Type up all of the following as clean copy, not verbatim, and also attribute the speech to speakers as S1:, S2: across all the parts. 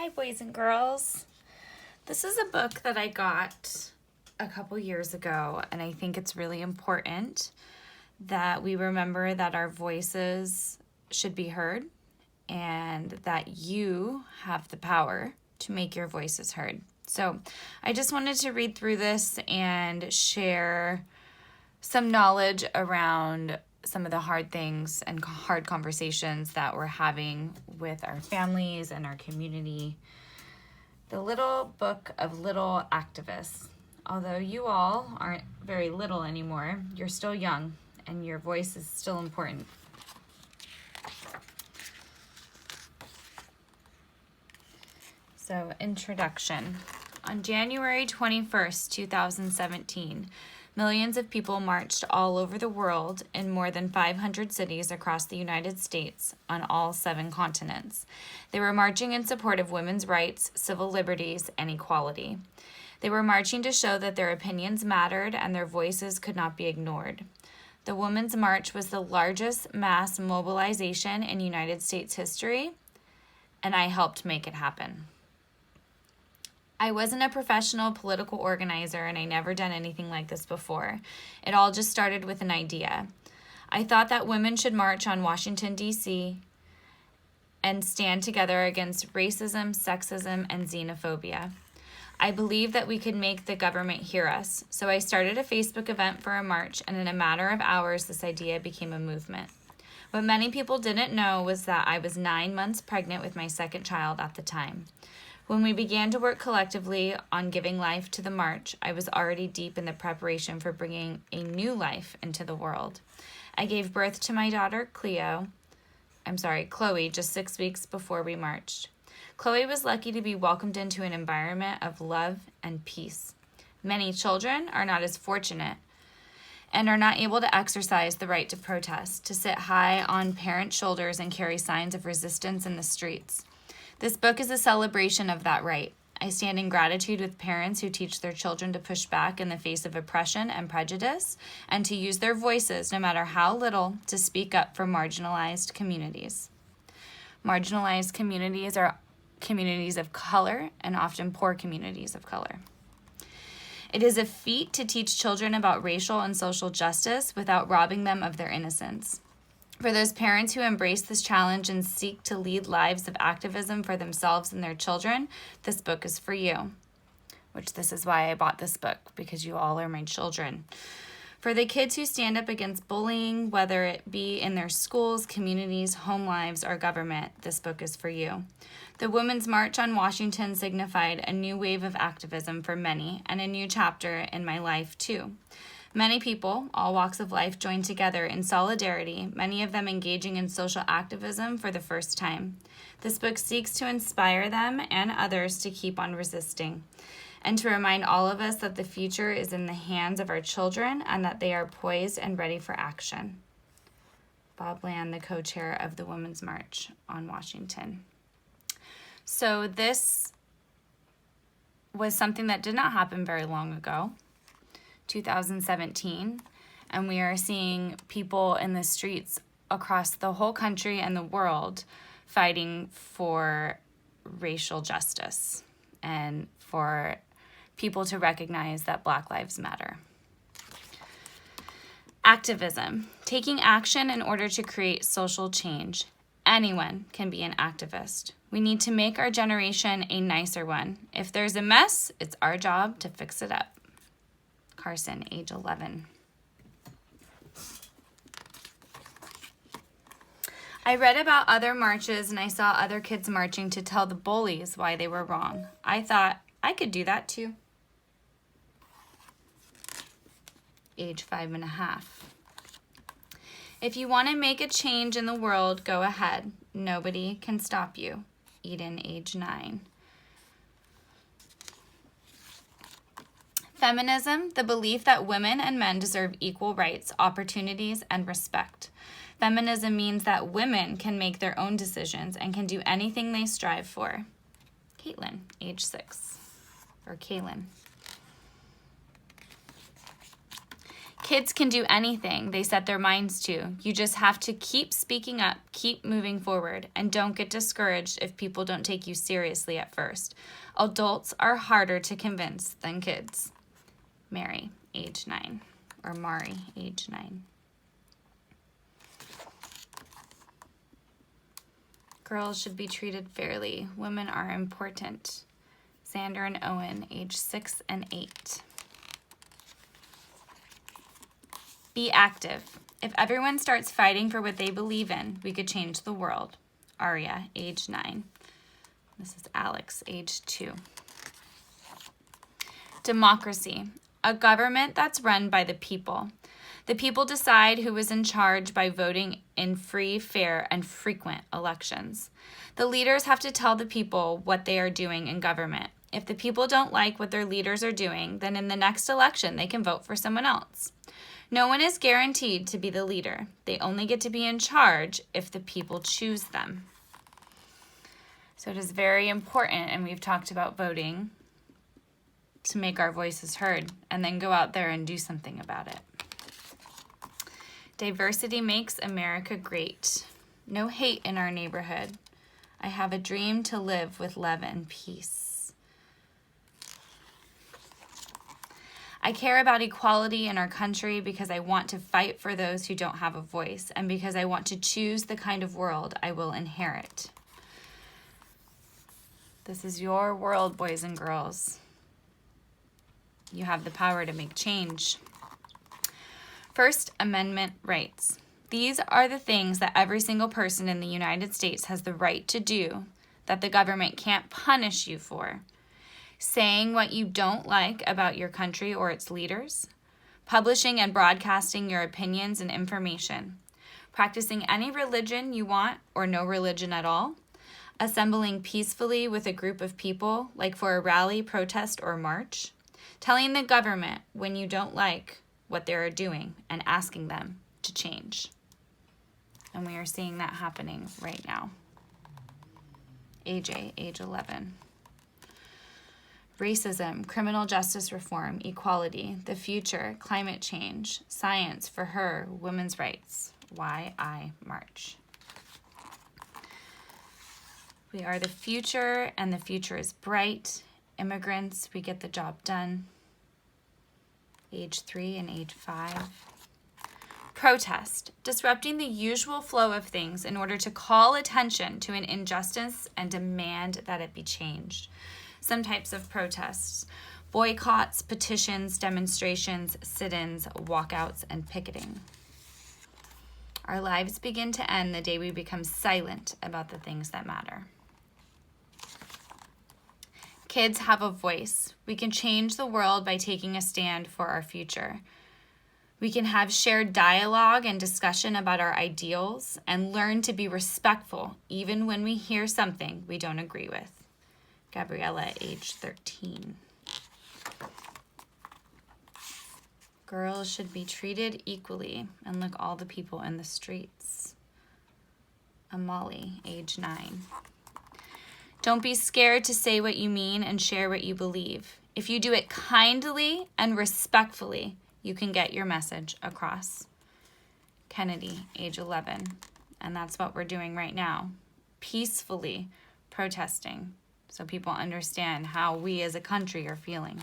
S1: Hi, boys and girls. This is a book that I got a couple years ago, and I think it's really important that we remember that our voices should be heard and that you have the power to make your voices heard. So I just wanted to read through this and share some knowledge around some of the hard things and hard conversations that we're having with our families and our community. The Little Book of Little Activists. Although you all aren't very little anymore, you're still young and your voice is still important. So, introduction. On January 21st, 2017, millions of people marched all over the world in more than 500 cities across the United States on all 7 continents. They were marching in support of women's rights, civil liberties, and equality. They were marching to show that their opinions mattered and their voices could not be ignored. The Women's March was the largest mass mobilization in United States history, and I helped make it happen. I wasn't a professional political organizer, and I never done anything like this before. It all just started with an idea. I thought that women should march on Washington, D.C. and stand together against racism, sexism, and xenophobia. I believed that we could make the government hear us, so I started a Facebook event for a march, and in a matter of hours, this idea became a movement. What many people didn't know was that I was 9 months pregnant with my second child at the time. When we began to work collectively on giving life to the march, I was already deep in the preparation for bringing a new life into the world. I gave birth to my daughter, Chloe, just 6 weeks before we marched. Chloe was lucky to be welcomed into an environment of love and peace. Many children are not as fortunate and are not able to exercise the right to protest, to sit high on parents' shoulders and carry signs of resistance in the streets. This book is a celebration of that right. I stand in gratitude with parents who teach their children to push back in the face of oppression and prejudice and to use their voices, no matter how little, to speak up for marginalized communities. Marginalized communities are communities of color and often poor communities of color. It is a feat to teach children about racial and social justice without robbing them of their innocence. For those parents who embrace this challenge and seek to lead lives of activism for themselves and their children, this book is for you. Which this is why I bought this book, because you all are my children. For the kids who stand up against bullying, whether it be in their schools, communities, home lives, or government, this book is for you. The Women's March on Washington signified a new wave of activism for many and a new chapter in my life, too. Many people, all walks of life, joined together in solidarity, many of them engaging in social activism for the first time. This book seeks to inspire them and others to keep on resisting, and to remind all of us that the future is in the hands of our children and that they are poised and ready for action. Bob Land, the co-chair of the Women's March on Washington. So this was something that did not happen very long ago. 2017, and we are seeing people in the streets across the whole country and the world fighting for racial justice and for people to recognize that Black Lives Matter. Activism, taking action in order to create social change. Anyone can be an activist. We need to make our generation a nicer one. If there's a mess, it's our job to fix it up. Carson, age 11. I read about other marches and I saw other kids marching to tell the bullies why they were wrong. I thought I could do that too. Age 5.5. If you want to make a change in the world, go ahead. Nobody can stop you. Eden, age 9. Feminism, the belief that women and men deserve equal rights, opportunities, and respect. Feminism means that women can make their own decisions and can do anything they strive for. Caitlin, age 6. Or Kaylin. Kids can do anything they set their minds to. You just have to keep speaking up, keep moving forward, and don't get discouraged if people don't take you seriously at first. Adults are harder to convince than kids. Mary, age 9, or Mari, age 9. Girls should be treated fairly. Women are important. Xander and Owen, age 6 and 8. Be active. If everyone starts fighting for what they believe in, we could change the world. Aria, age 9. This is Alex, age 2. Democracy. A government that's run by the people. The people decide who is in charge by voting in free, fair, and frequent elections. The leaders have to tell the people what they are doing in government. If the people don't like what their leaders are doing, then in the next election they can vote for someone else. No one is guaranteed to be the leader. They only get to be in charge if the people choose them. So it is very important, and we've talked about voting, to make our voices heard and then go out there and do something about it. Diversity makes America great. No hate in our neighborhood. I have a dream to live with love and peace. I care about equality in our country because I want to fight for those who don't have a voice and because I want to choose the kind of world I will inherit. This is your world, boys and girls. You have the power to make change. First Amendment rights. These are the things that every single person in the United States has the right to do that the government can't punish you for. Saying what you don't like about your country or its leaders, publishing and broadcasting your opinions and information, practicing any religion you want or no religion at all, assembling peacefully with a group of people, like for a rally, protest, or march, telling the government when you don't like what they're doing and asking them to change. And we are seeing that happening right now. AJ, age 11. Racism, criminal justice reform, equality, the future, climate change, science for her, women's rights. Why I march. We are the future, and the future is bright. Immigrants, we get the job done. Age 3 and age 5. Protest, disrupting the usual flow of things in order to call attention to an injustice and demand that it be changed. Some types of protests: boycotts, petitions, demonstrations, sit-ins, walkouts, and picketing. Our lives begin to end the day we become silent about the things that matter. Kids have a voice. We can change the world by taking a stand for our future. We can have shared dialogue and discussion about our ideals and learn to be respectful even when we hear something we don't agree with. Gabriella, age 13. Girls should be treated equally, and look all the people in the streets. Amali, age 9. Don't be scared to say what you mean and share what you believe. If you do it kindly and respectfully, you can get your message across. Kennedy, age 11. And that's what we're doing right now. Peacefully protesting, so people understand how we as a country are feeling.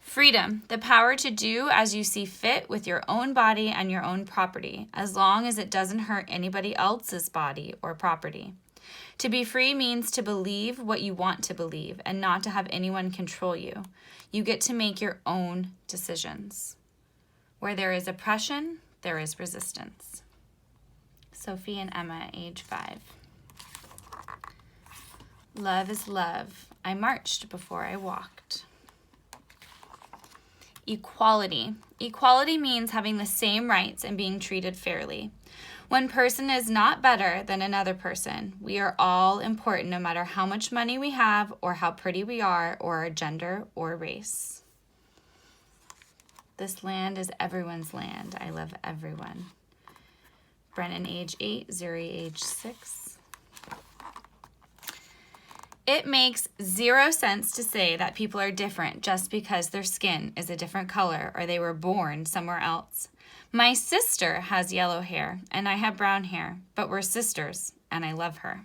S1: Freedom, the power to do as you see fit with your own body and your own property, as long as it doesn't hurt anybody else's body or property. To be free means to believe what you want to believe and not to have anyone control you. You get to make your own decisions. Where there is oppression, there is resistance. Sophie and Emma, age 5. Love is love. I marched before I walked. Equality. Equality means having the same rights and being treated fairly. One person is not better than another person. We are all important no matter how much money we have or how pretty we are or our gender or race. This land is everyone's land. I love everyone. Brennan, age 8. Zuri, age 6. It makes zero sense to say that people are different just because their skin is a different color or they were born somewhere else. My sister has yellow hair and I have brown hair, but we're sisters and I love her.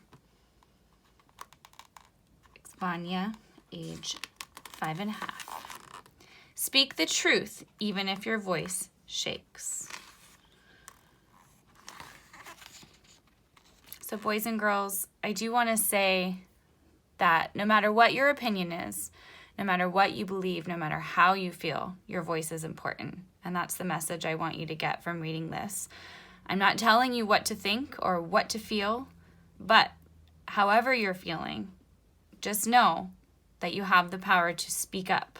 S1: Vanya, age 5.5. Speak the truth even if your voice shakes. So boys and girls, I do want to say that no matter what your opinion is, no matter what you believe, no matter how you feel, your voice is important. And that's the message I want you to get from reading this. I'm not telling you what to think or what to feel, but however you're feeling, just know that you have the power to speak up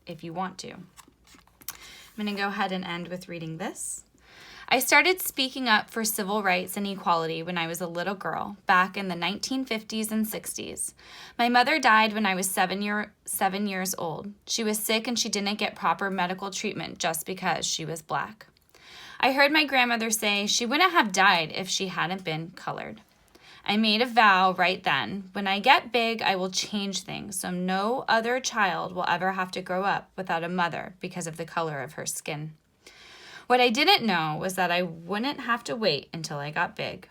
S1: if you want to. I'm going to go ahead and end with reading this. I started speaking up for civil rights and equality when I was a little girl, back in the 1950s and 60s. My mother died when I was 7 years old. She was sick and she didn't get proper medical treatment just because she was black. I heard my grandmother say she wouldn't have died if she hadn't been colored. I made a vow right then, when I get big, I will change things so no other child will ever have to grow up without a mother because of the color of her skin. What I didn't know was that I wouldn't have to wait until I got big.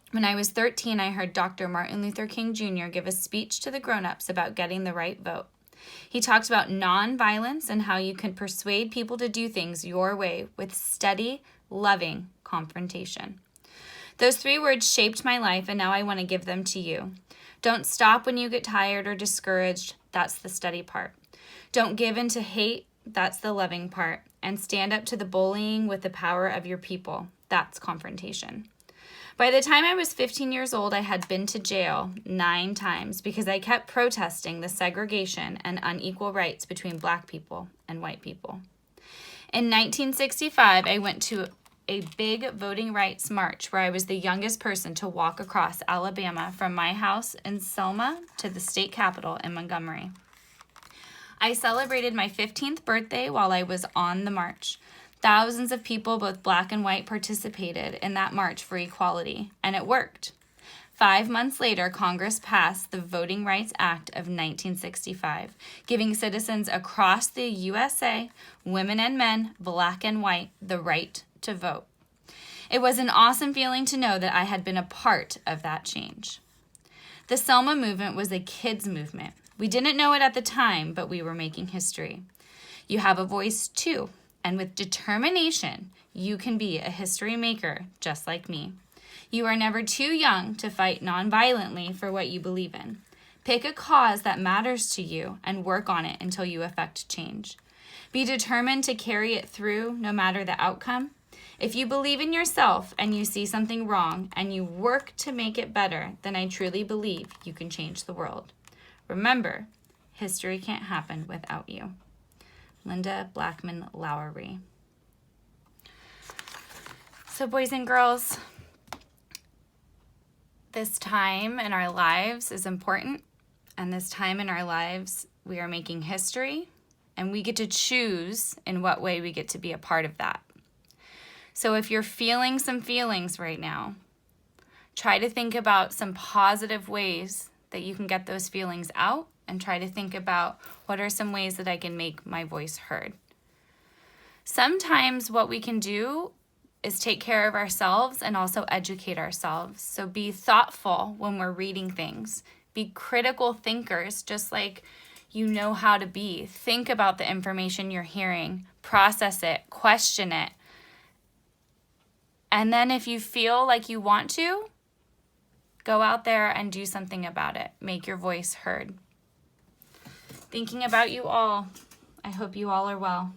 S1: When I was 13, I heard Dr. Martin Luther King Jr. give a speech to the grown-ups about getting the right vote. He talked about nonviolence and how you can persuade people to do things your way with steady, loving confrontation. Those 3 words shaped my life, and now I want to give them to you. Don't stop when you get tired or discouraged. That's the steady part. Don't give in to hate. That's the loving part. And stand up to the bullying with the power of your people. That's confrontation. By the time I was 15 years old, I had been to jail 9 times because I kept protesting the segregation and unequal rights between black people and white people. In 1965, I went to a big voting rights march where I was the youngest person to walk across Alabama from my house in Selma to the state capitol in Montgomery. I celebrated my 15th birthday while I was on the march. Thousands of people, both black and white, participated in that march for equality, and it worked. 5 months later, Congress passed the Voting Rights Act of 1965, giving citizens across the USA, women and men, black and white, the right to vote. It was an awesome feeling to know that I had been a part of that change. The Selma movement was a kids' movement. We didn't know it at the time, but we were making history. You have a voice too, and with determination, you can be a history maker just like me. You are never too young to fight nonviolently for what you believe in. Pick a cause that matters to you and work on it until you effect change. Be determined to carry it through no matter the outcome. If you believe in yourself and you see something wrong and you work to make it better, then I truly believe you can change the world. Remember, history can't happen without you. Linda Blackman Lowery. So boys and girls, this time in our lives is important, and this time in our lives we are making history, and we get to choose in what way we get to be a part of that. So if you're feeling some feelings right now, try to think about some positive ways that you can get those feelings out, and try to think about what are some ways that I can make my voice heard. Sometimes what we can do is take care of ourselves and also educate ourselves. So be thoughtful when we're reading things. Be critical thinkers, just like you know how to be. Think about the information you're hearing, process it, question it. And then if you feel like you want to, go out there and do something about it. Make your voice heard. Thinking about you all. I hope you all are well.